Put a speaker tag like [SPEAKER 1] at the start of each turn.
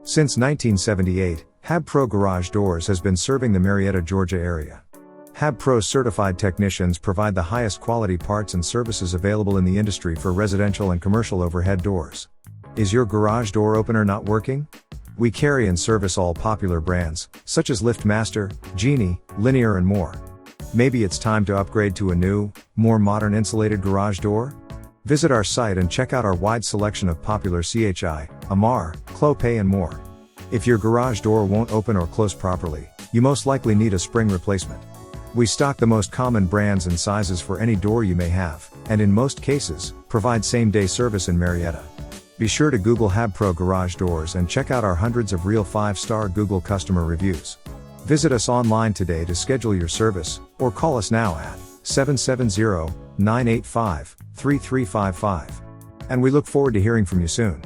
[SPEAKER 1] Since 1978, Habpro Garage Doors has been serving the Marietta, Georgia area. Habpro certified technicians provide the highest quality parts and services available in the industry for residential and commercial overhead doors. Is your garage door opener not working? We carry and service all popular brands, such as LiftMaster, Genie, Linear and more. Maybe it's time to upgrade to a new, more modern insulated garage door? Visit our site and check out our wide selection of popular CHI, Amar, Clopay and more. If your garage door won't open or close properly, you most likely need a spring replacement. We stock the most common brands and sizes for any door you may have, and in most cases, provide same-day service in Marietta. Be sure to Google Habpro Garage Doors and check out our hundreds of real 5-star Google customer reviews. Visit us online today to schedule your service, or call us now at 770-985-3355. And we look forward to hearing from you soon.